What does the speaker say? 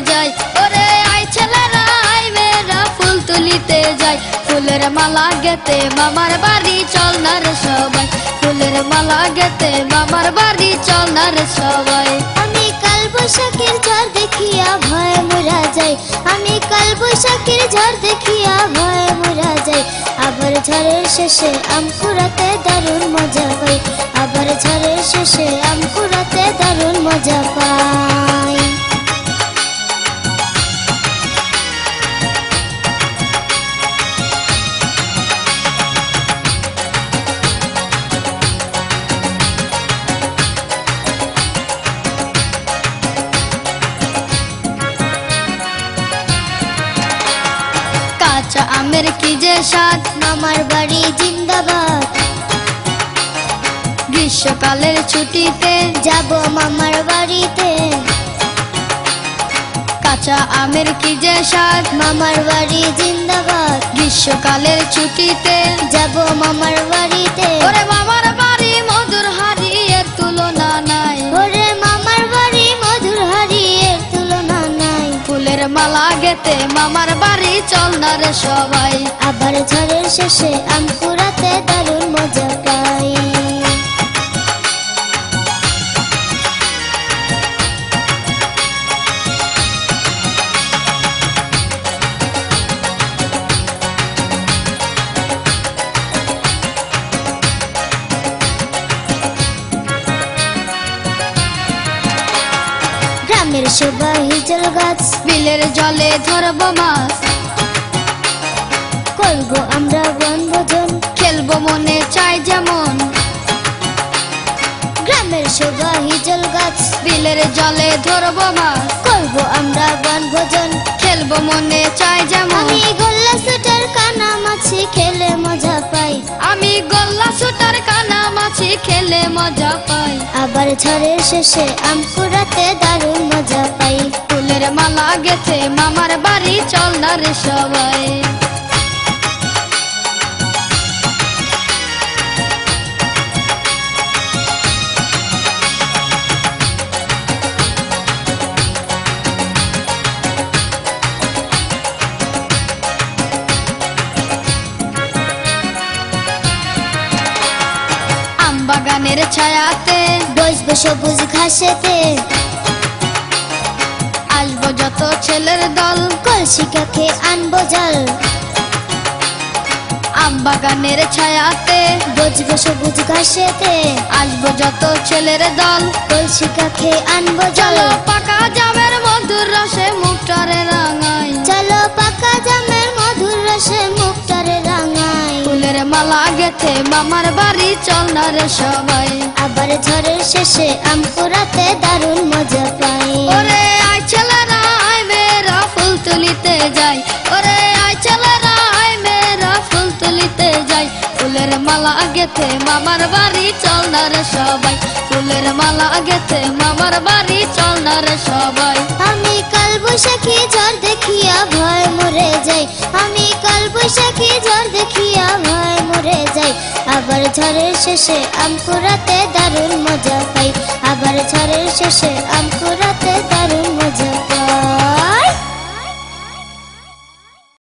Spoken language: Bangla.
যাই। ওরে আই ছেলেরা আই মেয়েরা ফুল তুলিতে যাই। ফুলের মালা গেতে মামার বাড়ি চল না রে সবাই। ফুলের মালা গেতে মামার বাড়ি চল না রে সবাই। আমি কাল বৈশাখীর ঝড় দেখিয়া ভয়ে মরা যাই। আমি কাল বৈশাখীর ঝড় দেখিয়া ভয়ে মরা যাই। আবার ঝড়ের শেষে আম কুড়াতে দারুণ মজা পাই। আবার ঝড়ের শেষে আম কুড়াতে দারুণ মজা পাই। কাঁচা আমের কি যে স্বাদ, মামার বাড়ি জিন্দাবাদ। গ্রীষ্মকালের ছুটিতে যাব মামার বাড়িতে। কাঁচা আমের কি যে স্বাদ, মামার বাড়ি জিন্দাবাদ। গ্রীষ্মকালের ছুটিতে যাব মামার বাড়িতে। ওরে মামার বাড়ি মধুর হাড়ি এর তুলনা নাই। ওরে মামার বাড়ি মধুর হাড়ি এর তুলনা নাই। ফুলের মালা গেতে মামার বাড়ি চল না রে সবাই। আবার ঝড়ের শেষে আম কুড়াতে দারুণ মজা পাই। গ্রামের শোভা হিজল গাছ, বিলের জলে ধরবো মাছ। করবো আমরা বনভোজন, খেলবো মনে চাই যেমন। গ্রামের শোভা হিজল গাছ, বিলের জলে ধরবো মাছ। করবো আমরা বনভোজন, খেলবো মনে চাই যেমন। আমি গোল্লা সুটার কানা মাছি খেলে মজা পাই। আমি গোল্লা সুটার কানা মাছি খেলে মজা পাই। আবার ঝড়ের শেষে আম কুড়াতে দারুণ মজা পাই। ফুলের মালা গেছে মামার বাড়ি চল না রে সবাই। বাগানের ছায়াতে বসবো সবুজ ঘাসেতে। আসবো যত ছেলের দল, কলসি কাকে আনবো জল। আম বাগানের ছায়াতে বসবো সবুজ ঘাসেতে। আসবো যত ছেলের দল, কলসি কাকে আনবো জল। চলো পাকা জামের মধুর রসে মুখটারে রাঙাই। চলো পাকা জামের মধুর রসে মুখটারে রাঙাই। ফুলের মালা গেথে মামার বাড়ি চল না রে সবাই। আবার ঝড়ের শেষে আম কুড়াতে দারুণ মজা পাই। ওরে আই ছেলেরা আই মেয়েরা ফুল তুলিতে যাই। ওরে আই ছেলেরা আই মেয়েরা ফুল তুলিতে যাই। ফুলের মালা গেথে মামার বাড়ি চল না রে সবাই। ফুলের মালা গেথে মামার বাড়ি চল না রে সবাই। আমি কাল বৈশাখী ঝড় দেখিয়া ভয় মরে যাই। আমি কাল বৈশাখী ঝড় দেখিয়া ভয় মরে যাই। আবার ঝড়ের শেষে আম কুড়াতে দারুণ মজা পাই। আবার ঝড়ের শেষে আম কুড়াতে দারুণ মজা পাই।